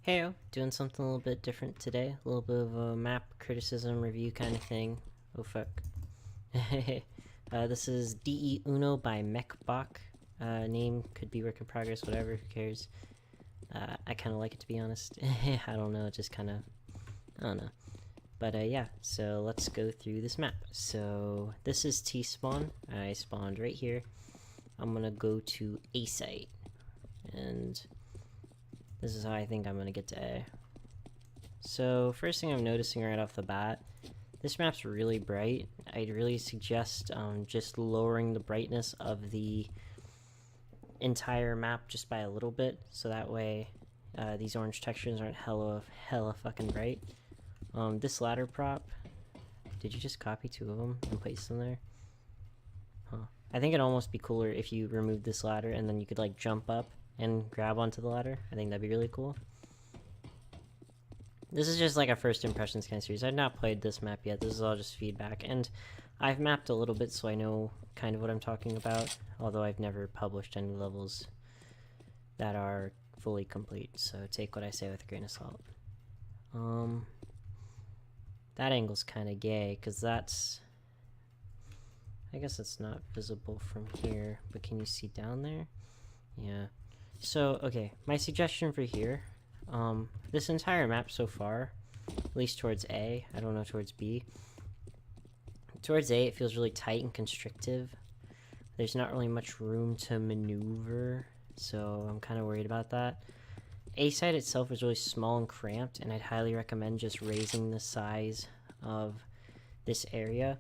Heyo, doing something a little bit different today. A little bit of a map criticism review kind of thing. Oh fuck. This is DE Uno by mEkbOk. Name could be work in progress, whatever, who cares. I kind of like it, to be honest. I don't know, it just kind of, I don't know. But yeah, so let's go through this map. So this is T-spawn. I spawned right here. I'm gonna go to A site. And this is how I think I'm gonna get to A. So first thing I'm noticing right off the bat, this map's really bright. I'd really suggest just lowering the brightness of the entire map just by a little bit, so that way these orange textures aren't hella fucking bright. This ladder prop, did you just copy two of them and place them there? Huh. I think it'd almost be cooler if you removed this ladder and then you could like jump up and grab onto the ladder. I think that'd be really cool. This is just like a first impressions kind of series. I've not played this map yet. This is all just feedback, and I've mapped a little bit so I know kind of what I'm talking about, although I've never published any levels that are fully complete, so take what I say with a grain of salt. That angle's kind of gay, because that's... I guess it's not visible from here, but can you see down there? Yeah. So, okay, my suggestion for here, this entire map so far, at least towards A, I don't know towards B. Towards A, it feels really tight and constrictive. There's not really much room to maneuver, so I'm kind of worried about that. A side itself is really small and cramped, and I'd highly recommend just raising the size of this area.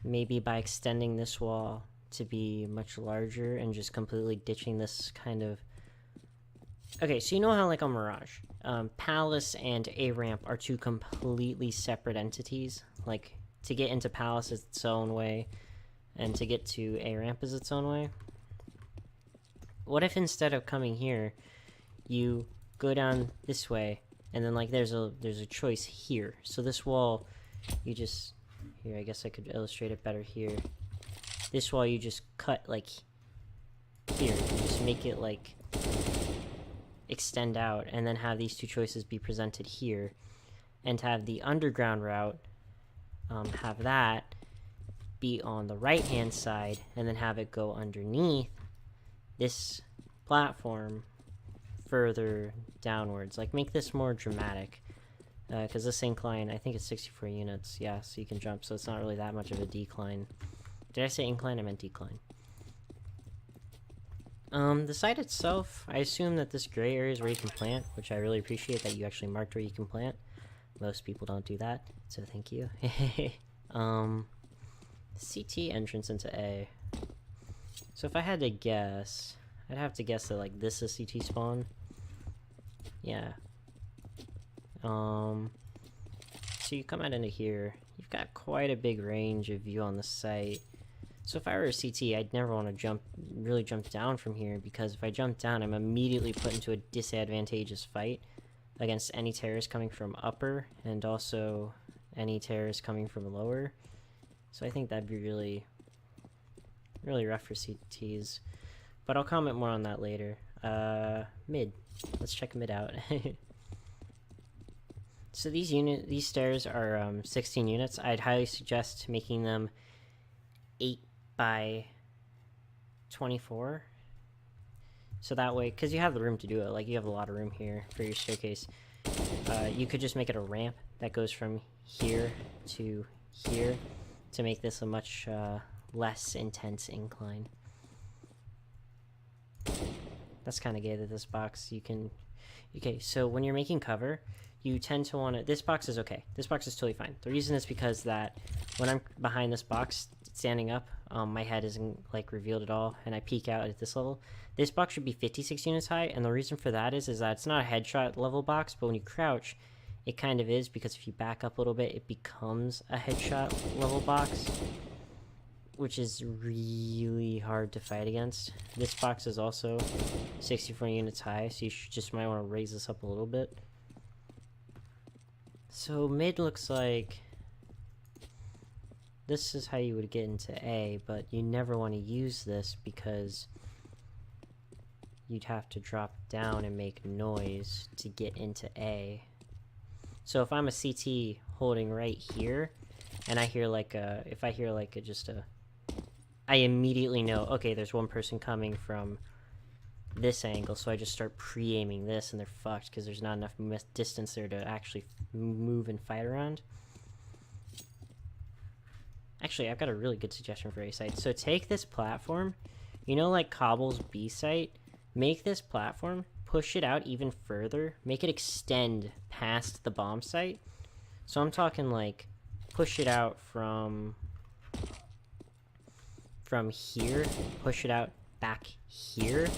Maybe by extending this wall to be much larger and just completely ditching this kind of... Okay, so you know how like on Mirage, Palace and A-Ramp are two completely separate entities? Like, to get into Palace is its own way, and to get to A-Ramp is its own way? What if instead of coming here, you go down this way, and then like there's a choice here. So this wall, you just... Here, I guess I could illustrate it better here. This wall you just cut like here, just make it like extend out, and then have these two choices be presented here, and have the underground route have that be on the right hand side, and then have it go underneath this platform further downwards. Like, make this more dramatic, because this incline, I think it's 64 units, yeah, so you can jump, so it's not really that much of a decline. Did I say incline? I meant decline. The site itself, I assume that this gray area is where you can plant, which I really appreciate that you actually marked where you can plant. Most people don't do that, so thank you. CT entrance into A. So if I had to guess, I'd have to guess that like this is CT spawn. Yeah. So you come out into here, you've got quite a big range of view on the site. So if I were a CT, I'd never want to really jump down from here, because if I jump down, I'm immediately put into a disadvantageous fight against any terrorists coming from upper, and also any terrorists coming from lower. So I think that'd be really, really rough for CTs. But I'll comment more on that later. Mid. Let's check mid out. So these stairs are 16 units. I'd highly suggest making them 8 by 24. So that way, because you have the room to do it, like you have a lot of room here for your staircase. You could just make it a ramp that goes from here to here to make this a much less intense incline. That's kind of gay that this box you can... Okay, so when you're making cover, you tend to want to... This box is okay. This box is totally fine. The reason is because that when I'm behind this box, standing up, my head isn't like revealed at all, and I peek out at this level. This box should be 56 units high, and the reason for that is that it's not a headshot level box, but when you crouch, it kind of is, because if you back up a little bit, it becomes a headshot level box, which is really hard to fight against. This box is also 64 units high, so you just might want to raise this up a little bit. So mid looks like this is how you would get into A, but you never want to use this because you'd have to drop down and make noise to get into A. So if I'm a CT holding right here, and I hear like a, if I hear like I immediately know, okay, there's one person coming from this angle, so I just start pre-aiming this, and they're fucked because there's not enough distance there to actually move and fight around. Actually, I've got a really good suggestion for A site. So take this platform, you know, like Cobble's B site, make this platform, push it out even further, make it extend past the bomb site. So I'm talking like push it out from here, push it out back here,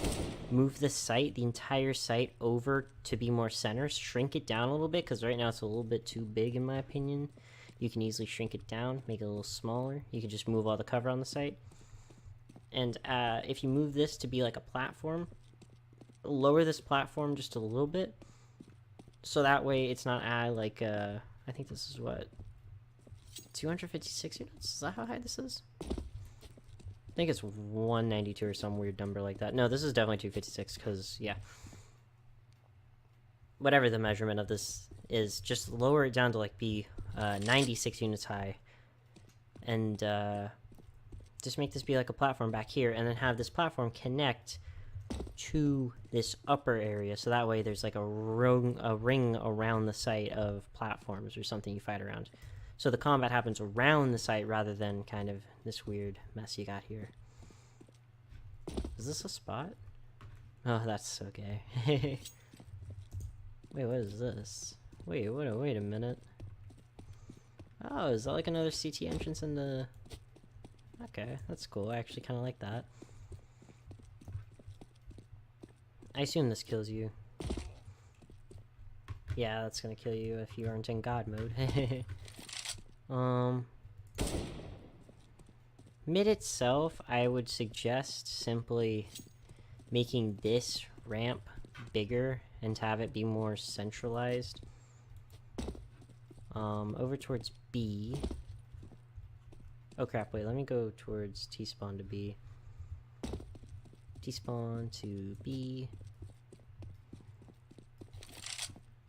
move the site, the entire site over to be more center, shrink it down a little bit because right now it's a little bit too big in my opinion. You can easily shrink it down, make it a little smaller. You can just move all the cover on the site. And if you move this to be like a platform, lower this platform just a little bit. So that way it's not like, I think this is what, 256 units? Is that how high this is? I think it's 192 or some weird number like that. No, this is definitely 256 because, yeah. Whatever the measurement of this is, just lower it down to like be 96 units high. And just make this be like a platform back here, and then have this platform connect to this upper area, so that way there's like a ring around the site of platforms or something you fight around. So the combat happens around the site rather than kind of this weird mess you got here. Is this a spot? Oh, that's so gay. Wait, what is this? Wait a minute. Oh, is that like another CT entrance in the... Okay, that's cool. I actually kind of like that. I assume this kills you. Yeah, that's gonna kill you if you aren't in God mode. Mid itself, I would suggest simply making this ramp bigger and to have it be more centralized. Over towards B. Oh crap, wait, let me go towards T-spawn to B. T-spawn to B.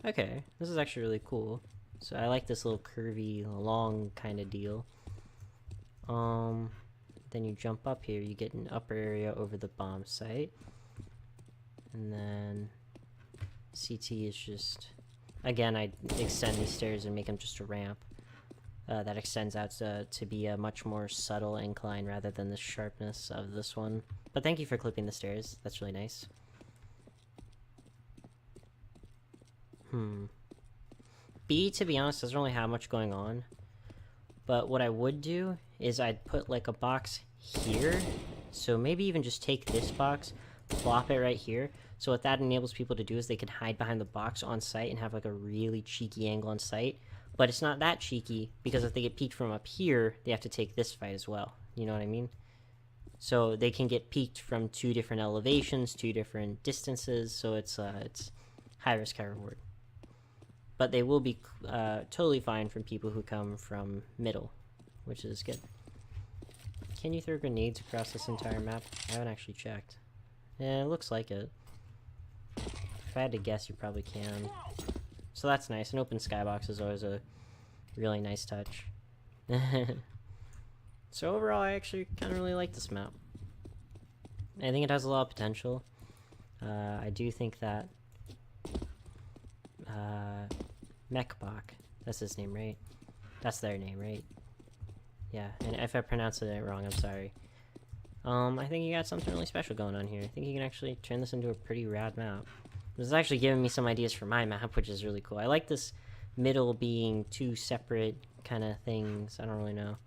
Okay, this is actually really cool. So I like this little curvy, long kind of deal. Then you jump up here, you get an upper area over the bomb site. And then CT is just... Again, I extend these stairs and make them just a ramp. That extends out to be a much more subtle incline rather than the sharpness of this one. But thank you for clipping the stairs. That's really nice. B, to be honest, doesn't really have much going on. But what I would do is I'd put like a box here. So maybe even just take this box, plop it right here. So what that enables people to do is they can hide behind the box on site and have like a really cheeky angle on site. But it's not that cheeky because if they get peeked from up here, they have to take this fight as well. You know what I mean? So they can get peeked from 2 different elevations, 2 different distances. So it's high risk, high reward. But they will be totally fine from people who come from middle, which is good. Can you throw grenades across this entire map? I haven't actually checked. Yeah, it looks like it. If I had to guess, you probably can. So that's nice. An open skybox is always a really nice touch. So overall, I actually kind of really like this map. I think it has a lot of potential. I do think that mEkbOk, that's his name, right? That's their name, right? Yeah, and if I pronounced it wrong, I'm sorry. I think you got something really special going on here. I think you can actually turn this into a pretty rad map. This is actually giving me some ideas for my map, which is really cool. I like this middle being 2 separate kind of things. I don't really know.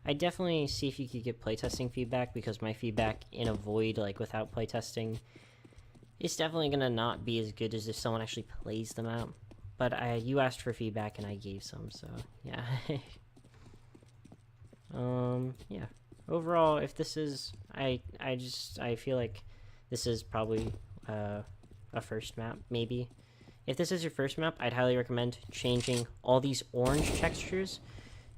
I definitely see if you could get playtesting feedback, because my feedback in a void, like without playtesting, is definitely gonna not be as good as if someone actually plays the map. But you asked for feedback and I gave some, so yeah. Yeah. Overall, if this is, I feel like this is probably a first map, maybe. If this is your first map, I'd highly recommend changing all these orange textures.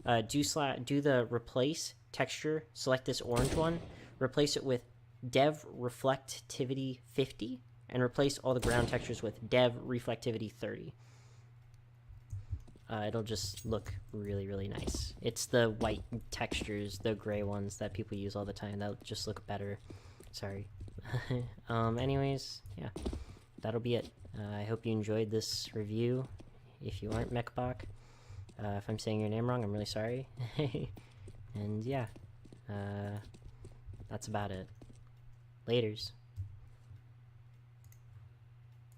Do the replace texture, select this orange one, replace it with dev reflectivity 50 and replace all the ground textures with dev reflectivity 30. It'll just look really, really nice. It's the white textures, the gray ones that people use all the time, that'll just look better. Sorry. Anyways, yeah, that'll be it. I hope you enjoyed this review. If you aren't mEkbOk, if I'm saying your name wrong, I'm really sorry. And yeah, that's about it. Laters.